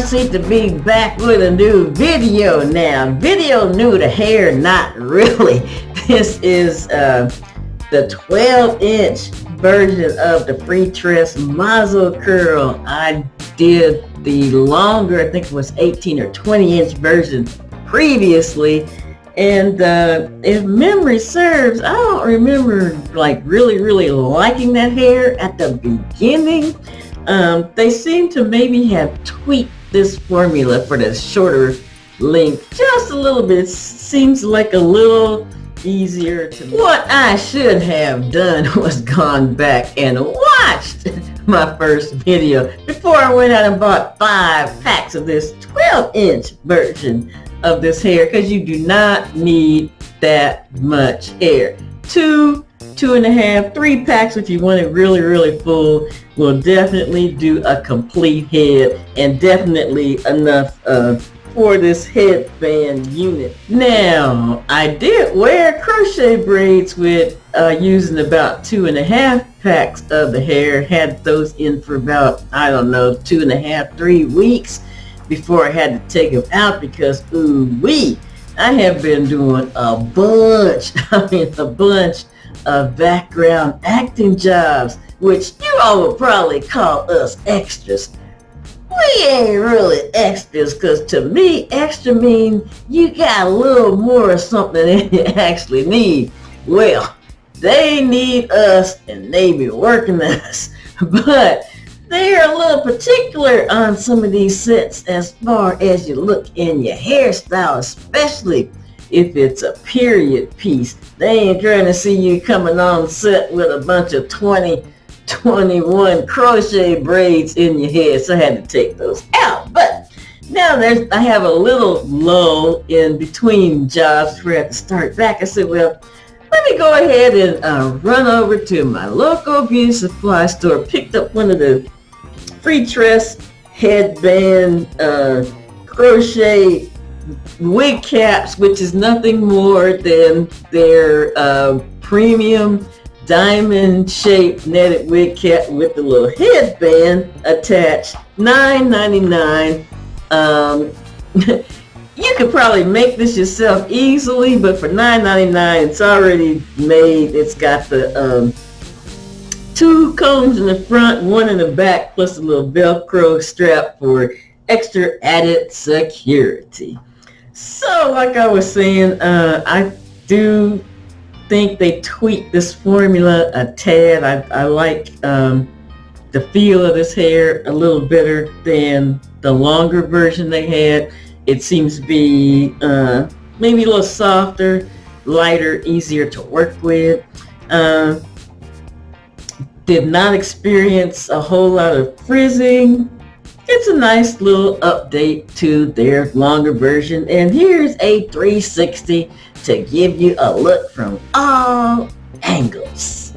Chauncey to be back with a new video now. Video new to hair, not really. This is the 12-inch version of the Freetress Mazo Curl. I did the longer, I think it was 18 or 20-inch version previously. And if memory serves, I don't remember like really liking that hair at the beginning. They seem to maybe have tweaked this formula for the shorter length just a little bit. It seems like a little easier to... What I should have done was gone back and watched my first video before I went out and bought 5 packs of this 12-inch version of this hair, because you do not need that much hair. 2.5, 3 packs if you want it really full will definitely do a complete head, and definitely enough for this headband unit. Now, I did wear crochet braids with using about 2.5 packs of the hair. Had those in for about, I don't know, 2.5, 3 weeks before I had to take them out, because ooh-wee, I have been doing a bunch of background acting jobs, which you all would probably call us extras. We ain't really extras, because to me, extra means you got a little more of something than you actually need. Well, they need us and they be working us, but they're a little particular on some of these sets as far as you look in your hairstyle, especially if it's a period piece. They ain't trying to see you coming on set with a bunch of 21 crochet braids in your head, so I had to take those out. But now I have a little lull in between jobs where I have to start back. I said, well, let me go ahead and run over to my local beauty supply store. Picked up one of the Freetress headband crochet wig caps, which is nothing more than their premium diamond shaped netted wig cap with the little headband attached. $9.99. You could probably make this yourself easily, but for $9.99 it's already made. It's got the 2 combs in the front, 1 in the back, plus a little Velcro strap for extra added security. So like I was saying, I do think they tweaked this formula a tad. I like the feel of this hair a little better than the longer version they had. It seems to be maybe a little softer, lighter, easier to work with. Did not experience a whole lot of frizzing. It's a nice little update to their longer version. And here's a 360 to give you a look from all angles.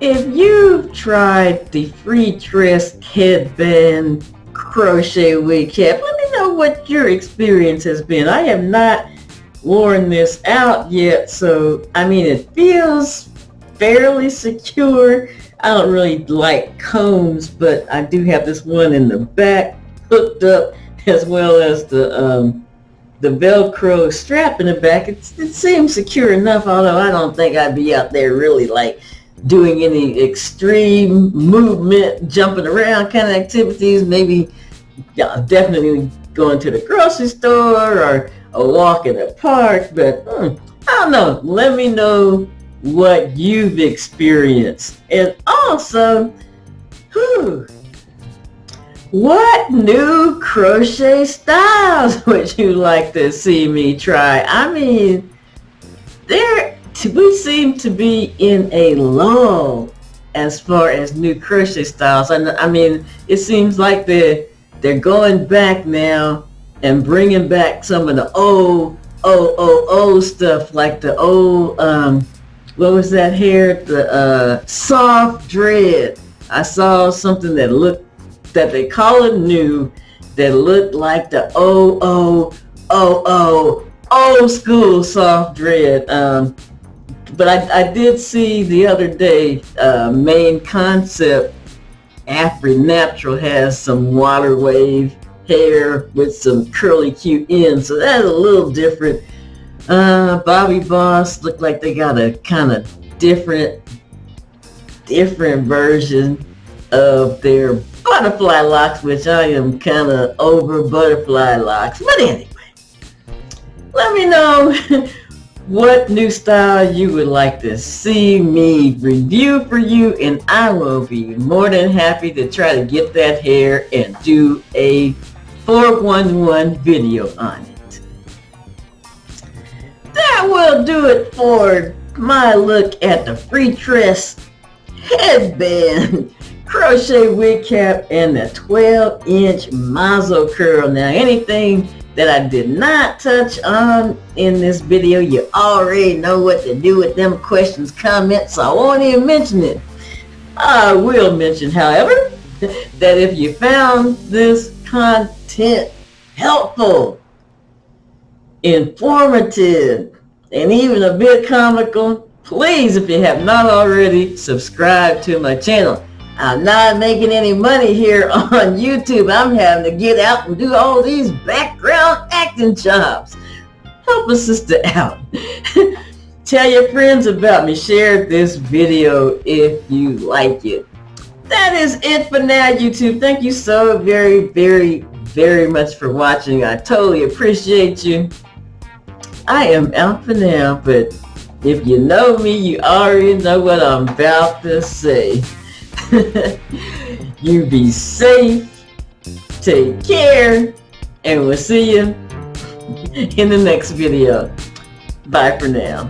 If you've tried the Freetress headband crochet wig cap, let me know what your experience has been. I have not worn this out yet, so I mean, it feels fairly secure. I don't really like combs, but I do have this one in the back hooked up, as well as the Velcro strap in the back. It seems secure enough, although I don't think I'd be out there really like doing any extreme movement, jumping around kind of activities. Maybe definitely going to the grocery store or a walk in the park, but I don't know. Let me know what you've experienced. And also, what new crochet styles would you like to see me try? I mean, we seem to be in a lull as far as new crochet styles. I mean, it seems like they're going back now and bringing back some of the old stuff, like the old what was that hair? The soft dread. I saw something that they call it new, that looked like the old school soft dread. But I did see the other day, Main Concept Afri Natural has some water wave hair with some curly cute ends, so that's a little different. Bobby Boss looked like they got a kind of different version of their butterfly locks, which I am kind of over butterfly locks. But anyway, let me know what new style you would like to see me review for you, and I will be more than happy to try to get that hair and do a 411 video on it. That will do it for my look at the Freetress Headband Crochet Wig Cap and the 12-inch Mazo Curl. Now, anything that I did not touch on in this video, you already know what to do with them questions, comments, so I won't even mention it. I will mention, however, that if you found this content helpful, informative, and even a bit comical, please, if you have not already, subscribe to my channel. I'm not making any money here on YouTube. I'm having to get out and do all these background acting jobs. Help a sister out. Tell your friends about me. Share this video if you like it. That is it for now, YouTube. Thank you so very, very, very much for watching. I totally appreciate you. I am out for now, but if you know me, you already know what I'm about to say. You be safe, take care, and we'll see you in the next video. Bye for now.